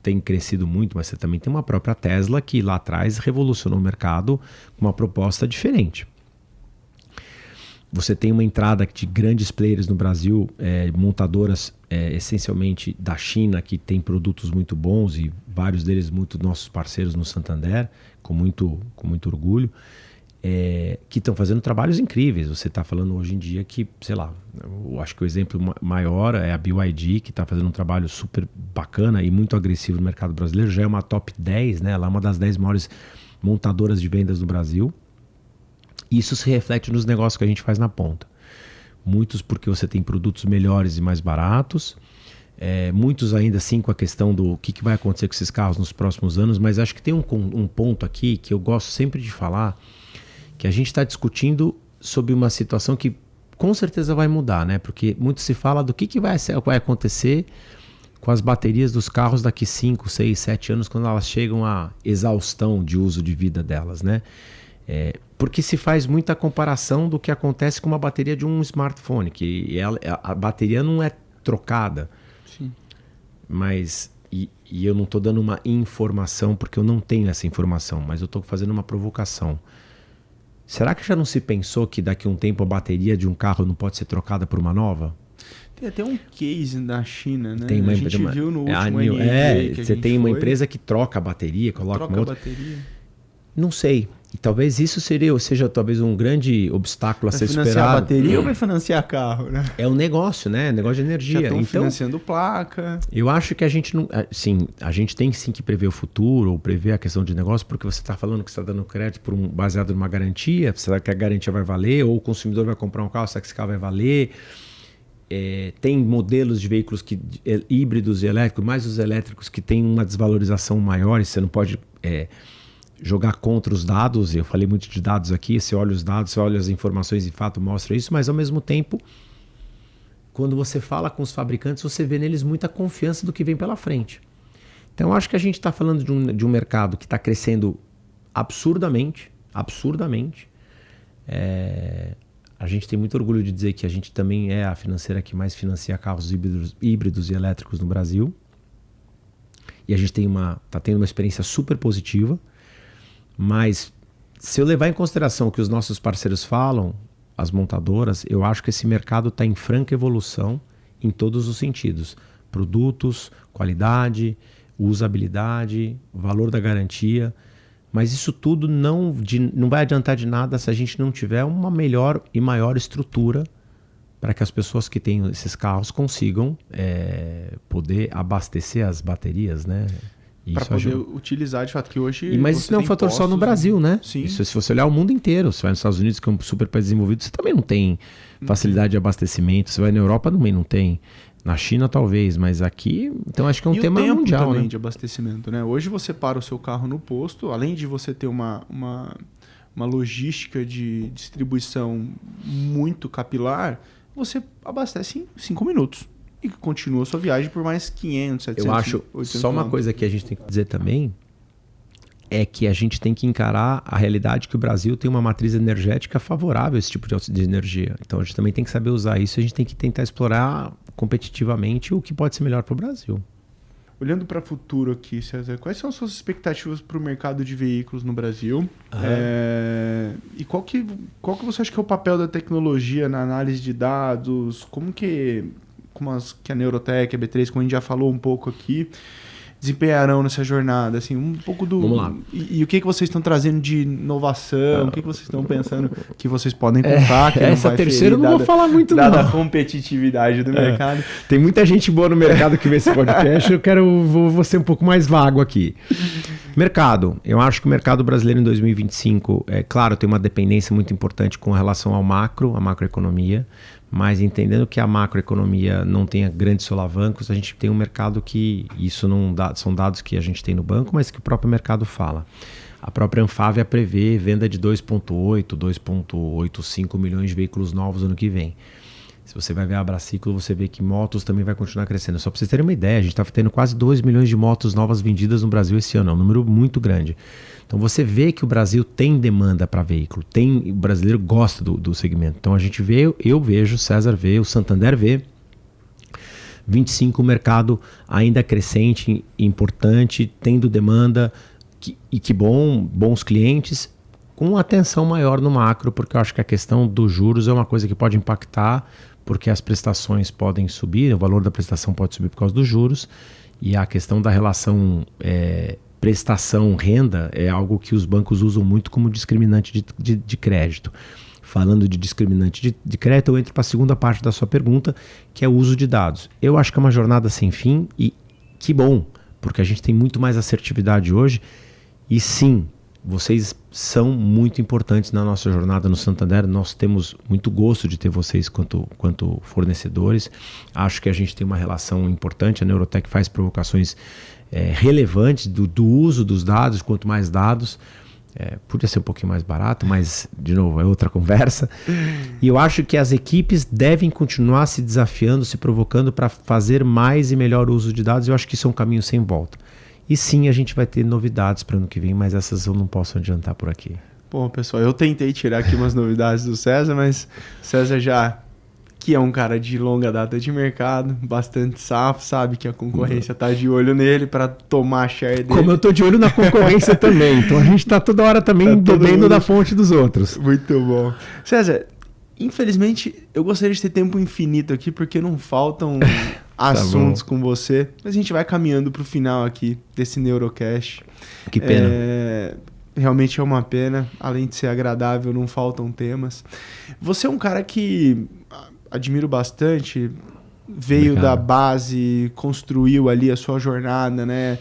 tem crescido muito, mas você também tem uma própria Tesla que lá atrás revolucionou o mercado com uma proposta diferente. Você tem uma entrada de grandes players no Brasil, montadoras essencialmente da China, que tem produtos muito bons, e vários deles muito nossos parceiros no Santander, com muito orgulho, que estão fazendo trabalhos incríveis. Você está falando hoje em dia que, sei lá, eu acho que o exemplo maior é a BYD, que está fazendo um trabalho super bacana e muito agressivo no mercado brasileiro. Já é uma top 10, né? Ela é uma das 10 maiores montadoras de vendas do Brasil. Isso se reflete nos negócios que a gente faz na ponta. Muitos porque você tem produtos melhores e mais baratos. Muitos ainda assim com a questão do que vai acontecer com esses carros nos próximos anos. Mas acho que tem um ponto aqui que eu gosto sempre de falar, que a gente está discutindo sobre uma situação que com certeza vai mudar, né? Porque muito se fala do que vai acontecer com as baterias dos carros daqui 5, 6, 7 anos, quando elas chegam à exaustão de uso de vida delas, né? Porque se faz muita comparação do que acontece com uma bateria de um smartphone, que a bateria não é trocada. Sim. Mas, e eu não estou dando uma informação, porque eu não tenho essa informação, mas eu estou fazendo uma provocação. Será que já não se pensou que daqui a um tempo a bateria de um carro não pode ser trocada por uma nova? Tem até um case na China, né? A gente viu no último você tem uma empresa que troca a bateria, coloca uma outra. Bateria. Não sei. E talvez isso seja talvez um grande obstáculo a ser superado. Vai financiar a bateria ou vai financiar carro, né? É um negócio, né? Negócio de energia. Já estão financiando placa. Eu acho que a gente não... Sim, a gente tem sim que prever o futuro, ou prever a questão de negócio, porque você está falando que você está dando crédito baseado numa garantia, você sabe que a garantia vai valer, ou o consumidor vai comprar um carro, sabe que esse carro vai valer. Tem modelos de veículos híbridos e elétricos, mais os elétricos que têm uma desvalorização maior, e você não pode... jogar contra os dados. Eu falei muito de dados aqui, você olha os dados, você olha as informações, de fato mostra isso, mas ao mesmo tempo quando você fala com os fabricantes, você vê neles muita confiança do que vem pela frente. Então, eu acho que a gente está falando de um mercado que está crescendo absurdamente. A gente tem muito orgulho de dizer que a gente também é a financeira que mais financia carros híbridos e elétricos no Brasil. E a gente está tendo uma experiência super positiva. Mas se eu levar em consideração o que os nossos parceiros falam, as montadoras, eu acho que esse mercado está em franca evolução em todos os sentidos. Produtos, qualidade, usabilidade, valor da garantia. Mas isso tudo não vai adiantar de nada se a gente não tiver uma melhor e maior estrutura para que as pessoas que têm esses carros consigam poder abastecer as baterias, né? Para poder utilizar, de fato, que hoje... Mas isso não é um fator só no Brasil, né? Sim. Isso, se você olhar o mundo inteiro, você vai nos Estados Unidos, que é um super país desenvolvido, você também não tem facilidade de abastecimento. Você vai na Europa, também não tem. Na China, talvez, mas aqui... Então, acho que é um tema mundial, também, né? de abastecimento, né? Hoje você para o seu carro no posto, além de você ter uma logística de distribuição muito capilar, você abastece em 5 minutos. E continua a sua viagem por mais 500, 700, Eu acho, 800 só uma coisa que a gente tem que dizer também, é que a gente tem que encarar a realidade que o Brasil tem uma matriz energética favorável a esse tipo de energia. Então a gente também tem que saber usar isso, a gente tem que tentar explorar competitivamente o que pode ser melhor para o Brasil. Olhando para o futuro aqui, César, quais são as suas expectativas para o mercado de veículos no Brasil? E qual que você acha que é o papel da tecnologia na análise de dados? Como que a Neurotech, a B3, como a gente já falou um pouco aqui, desempenharão nessa jornada? Assim, um pouco do... Vamos lá. E o que vocês estão trazendo de inovação? O que vocês estão pensando que vocês podem contar? Essa terceira eu não vou falar muito, não. Dada a competitividade do mercado. Tem muita gente boa no mercado que vê esse podcast. Vou ser um pouco mais vago aqui. Mercado. Eu acho que o mercado brasileiro em 2025, claro, tem uma dependência muito importante com relação à macroeconomia, mas entendendo que a macroeconomia não tenha grandes solavancos, a gente tem um mercado que, isso não são dados que a gente tem no banco, mas que o próprio mercado fala. A própria Anfávia prevê venda de 2,85 milhões de veículos novos ano que vem. Se você vai ver a Abraciclo, você vê que motos também vai continuar crescendo. Só para vocês terem uma ideia, a gente está tendo quase 2 milhões de motos novas vendidas no Brasil esse ano. É um número muito grande. Então você vê que o Brasil tem demanda para veículo. O brasileiro gosta do segmento. Então a gente vê, eu vejo, César vê, o Santander vê. 25, o mercado ainda crescente, importante, tendo demanda, bons clientes, com atenção maior no macro, porque eu acho que a questão dos juros é uma coisa que pode impactar, porque as prestações podem subir, o valor da prestação pode subir por causa dos juros, e a questão da relação prestação-renda é algo que os bancos usam muito como discriminante de crédito. Falando de discriminante de crédito, eu entro para a segunda parte da sua pergunta, que é o uso de dados. Eu acho que é uma jornada sem fim e que bom, porque a gente tem muito mais assertividade hoje e sim, vocês são muito importantes na nossa jornada no Santander. Nós temos muito gosto de ter vocês quanto fornecedores. Acho que a gente tem uma relação importante. A Neurotech faz provocações relevantes do uso dos dados. Quanto mais dados, podia ser um pouquinho mais barato, mas, de novo, é outra conversa. E eu acho que as equipes devem continuar se desafiando, se provocando para fazer mais e melhor uso de dados. Eu acho que isso é um caminho sem volta. E sim, a gente vai ter novidades para o ano que vem, mas essas eu não posso adiantar por aqui. Bom, pessoal, eu tentei tirar aqui umas novidades do César, mas o César que é um cara de longa data de mercado, bastante safo, sabe que a concorrência tá de olho nele para tomar a share dele. Como eu tô de olho na concorrência também, então a gente tá toda hora também bebendo da fonte dos outros. Muito bom. César, infelizmente eu gostaria de ter tempo infinito aqui, porque não faltam assuntos com você, mas a gente vai caminhando para o final aqui desse Neurocast. Que pena. Realmente é uma pena, além de ser agradável, não faltam temas. Você é um cara que admiro bastante, veio da base, construiu ali a sua jornada, né?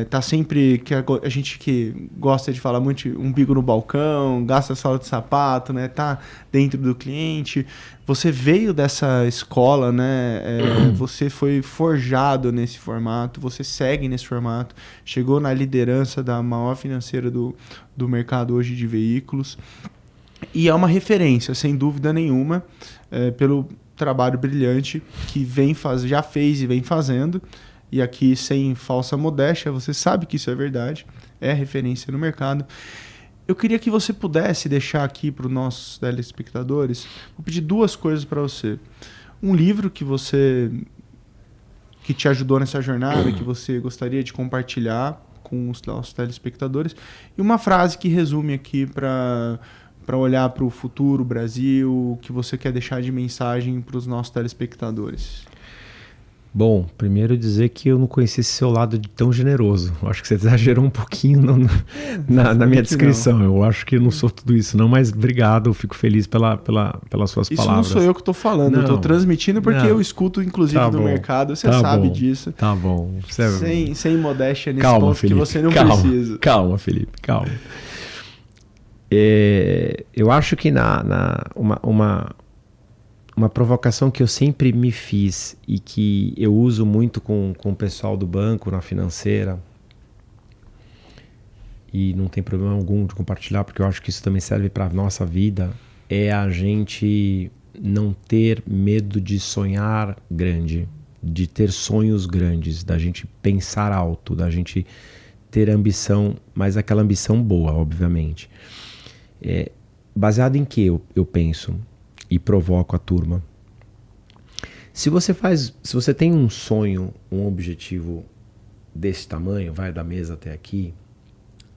Tá sempre, que a gente que gosta de falar muito, umbigo no balcão, gasta sala de sapato, né? Tá dentro do cliente. Você veio dessa escola, né? Você foi forjado nesse formato, você segue nesse formato, chegou na liderança da maior financeira do mercado hoje de veículos. E é uma referência, sem dúvida nenhuma, pelo trabalho brilhante que já fez e vem fazendo. E aqui, sem falsa modéstia, você sabe que isso é verdade, é referência no mercado. Eu queria que você pudesse deixar aqui para os nossos telespectadores, vou pedir 2 coisas para você. Um livro que te ajudou nessa jornada, que você gostaria de compartilhar com os nossos telespectadores, e uma frase que resume aqui para olhar para o futuro Brasil, que você quer deixar de mensagem para os nossos telespectadores. Bom, primeiro dizer que eu não conheci esse seu lado tão generoso. Eu acho que você exagerou um pouquinho na minha descrição. Não. Eu acho que eu não sou tudo isso, não, mas obrigado, eu fico feliz pelas suas isso palavras. Isso não sou eu que estou falando, eu estou transmitindo porque eu escuto, inclusive, no mercado, você sabe disso. Tá bom. Sem modéstia nesse ponto, Felipe, que você não precisa. Calma, Felipe, calma. Eu acho que uma provocação que eu sempre me fiz e que eu uso muito com o pessoal do banco, na financeira, e não tem problema algum de compartilhar, porque eu acho que isso também serve para a nossa vida, é a gente não ter medo de sonhar grande, de ter sonhos grandes, da gente pensar alto, da gente ter ambição, mas aquela ambição boa, obviamente. Baseado em que eu penso e provoco a turma? Se você tem um sonho, um objetivo desse tamanho, vai da mesa até aqui,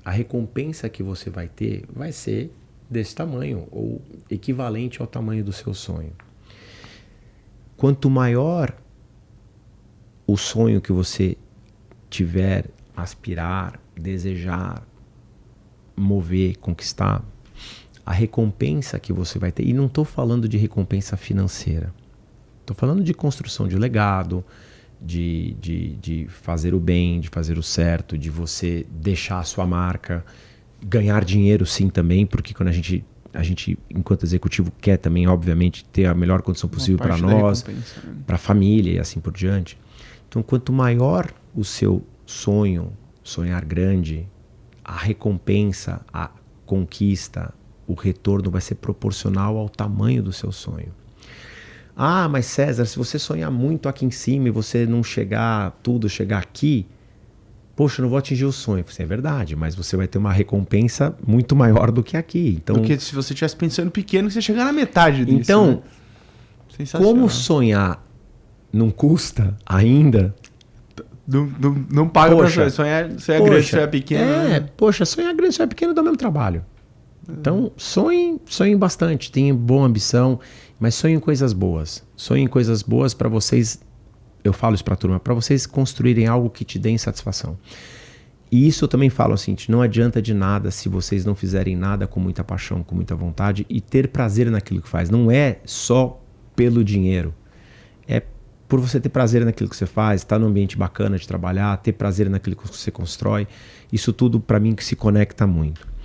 a recompensa que você vai ter vai ser desse tamanho, ou equivalente ao tamanho do seu sonho. Quanto maior o sonho que você tiver, aspirar, desejar, mover, conquistar, a recompensa que você vai ter, e não estou falando de recompensa financeira, estou falando de construção de legado, de fazer o bem, de fazer o certo, de você deixar a sua marca, ganhar dinheiro sim também, porque quando a gente enquanto executivo quer também, obviamente, ter a melhor condição possível para nós, para a família e assim por diante. Então, quanto maior o seu sonho, sonhar grande, a recompensa, a conquista, o retorno vai ser proporcional ao tamanho do seu sonho. Ah, mas César, se você sonhar muito aqui em cima e você não chegar aqui, poxa, eu não vou atingir o sonho. Isso é verdade, mas você vai ter uma recompensa muito maior do que aqui. Então, porque se você estivesse pensando pequeno, você chegar na metade disso. Então, né? Como sonhar não custa ainda... Não paga para sonhar grande, sonhar pequeno. Poxa, sonhar grande, sonhar pequeno dá o mesmo trabalho. Então, sonhem bastante, tenham boa ambição, mas sonhem coisas boas. Sonhem coisas boas para vocês, eu falo isso para a turma, para vocês construírem algo que te dê satisfação. E isso eu também falo assim, não adianta de nada se vocês não fizerem nada com muita paixão, com muita vontade e ter prazer naquilo que faz. Não é só pelo dinheiro, é por você ter prazer naquilo que você faz, estar num ambiente bacana de trabalhar, ter prazer naquilo que você constrói. Isso tudo para mim que se conecta muito.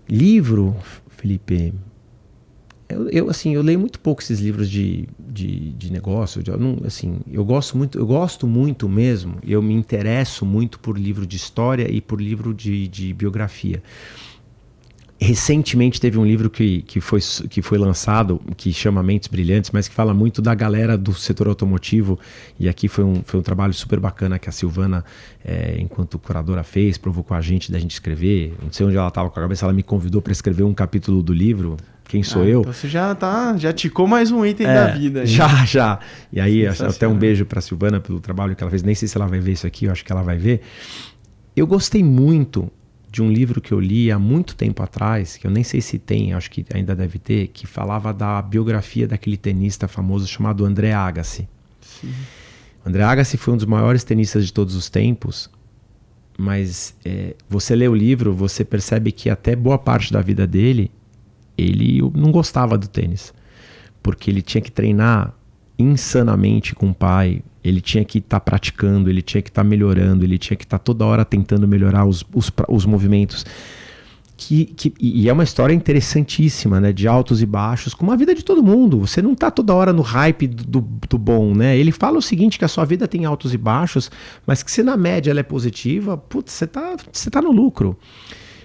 Livro, Felipe, eu leio muito pouco esses livros de negócio. Eu gosto muito mesmo, eu me interesso muito por livro de história e por livro de biografia. Recentemente teve um livro que foi lançado, que chama Mentes Brilhantes, mas que fala muito da galera do setor automotivo, e aqui foi um trabalho super bacana que a Silvana, enquanto curadora, provocou a gente da gente escrever. Não sei onde ela estava com a cabeça, ela me convidou para escrever um capítulo do livro. Quem sou eu? Então você já ticou mais um item da vida. Aí. Já. E aí até um beijo para a Silvana pelo trabalho que ela fez. Nem sei se ela vai ver isso aqui, eu acho que ela vai ver. Eu gostei muito de um livro que eu li há muito tempo atrás, que eu nem sei se tem, acho que ainda deve ter, que falava da biografia daquele tenista famoso chamado André Agassi. Sim. André Agassi foi um dos maiores tenistas de todos os tempos, mas você lê o livro, você percebe que até boa parte da vida dele, ele não gostava do tênis, porque ele tinha que treinar insanamente com o pai, ele tinha que estar praticando, ele tinha que estar melhorando, ele tinha que estar toda hora tentando melhorar os movimentos. E é uma história interessantíssima, né? De altos e baixos, como a vida de todo mundo. Você não está toda hora no hype do bom, né? Ele fala o seguinte, que a sua vida tem altos e baixos, mas que se na média ela é positiva, putz, você tá no lucro.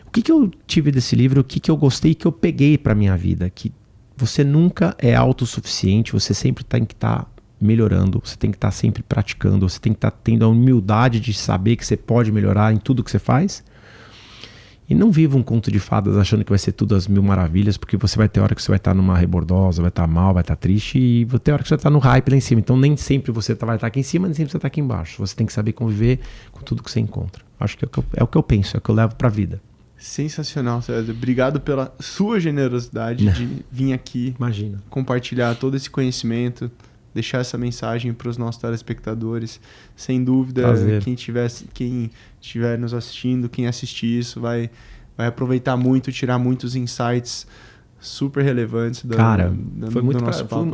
O que eu tive desse livro, o que eu gostei, que eu peguei para minha vida, que você nunca é autossuficiente, você sempre tem que estar melhorando, você tem que estar sempre praticando, você tem que estar tendo a humildade de saber que você pode melhorar em tudo que você faz. E não viva um conto de fadas achando que vai ser tudo às mil maravilhas, porque você vai ter hora que você vai estar numa rebordosa, vai estar mal, vai estar triste, e vai ter hora que você vai estar no hype lá em cima. Então nem sempre você vai estar aqui em cima, nem sempre você está aqui embaixo. Você tem que saber conviver com tudo que você encontra. Acho que é o que eu penso, é o que eu levo para a vida. Sensacional, César. Obrigado pela sua generosidade de vir aqui, imagina, compartilhar todo esse conhecimento, deixar essa mensagem para os nossos telespectadores. Sem dúvida, quem estiver nos assistindo, quem assistir isso, vai aproveitar muito, tirar muitos insights super relevantes foi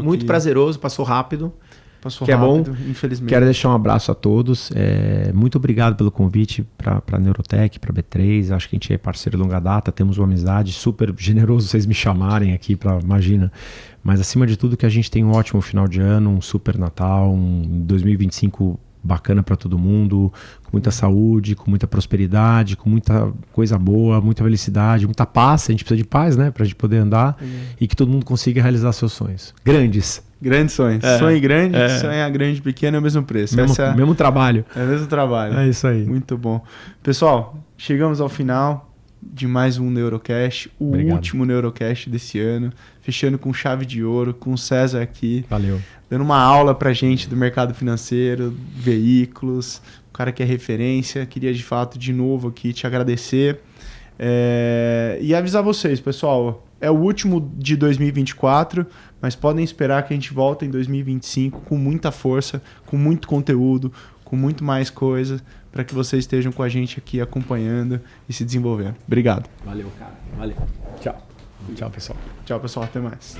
muito prazeroso, passou rápido. Passou rápido, é bom. Infelizmente. Quero deixar um abraço a todos. Muito obrigado pelo convite para a Neurotech, para a B3. Acho que a gente é parceiro de longa data, temos uma amizade, super generoso vocês me chamarem aqui imagina. Mas acima de tudo que a gente tem um ótimo final de ano, um super Natal, um 2025 bacana para todo mundo, com muita saúde, com muita prosperidade, com muita coisa boa, muita felicidade, muita paz. A gente precisa de paz, né? Para a gente poder andar e que todo mundo consiga realizar seus sonhos. Grandes sonhos. Sonhe grande, sonhar grande, pequeno é o mesmo preço. Mesmo trabalho. É o mesmo trabalho. É isso aí. Muito bom. Pessoal, chegamos ao final de mais um Neurocast, último Neurocast desse ano, fechando com chave de ouro, com o César aqui. Valeu. Dando uma aula pra gente do mercado financeiro, veículos, um cara que é referência. Queria de fato de novo aqui te agradecer e avisar vocês, pessoal, é o último de 2024, mas podem esperar que a gente volta em 2025 com muita força, com muito conteúdo, com muito mais coisa, para que vocês estejam com a gente aqui acompanhando e se desenvolvendo. Obrigado. Valeu, cara. Valeu. Tchau. Tchau, pessoal. Tchau, pessoal. Até mais.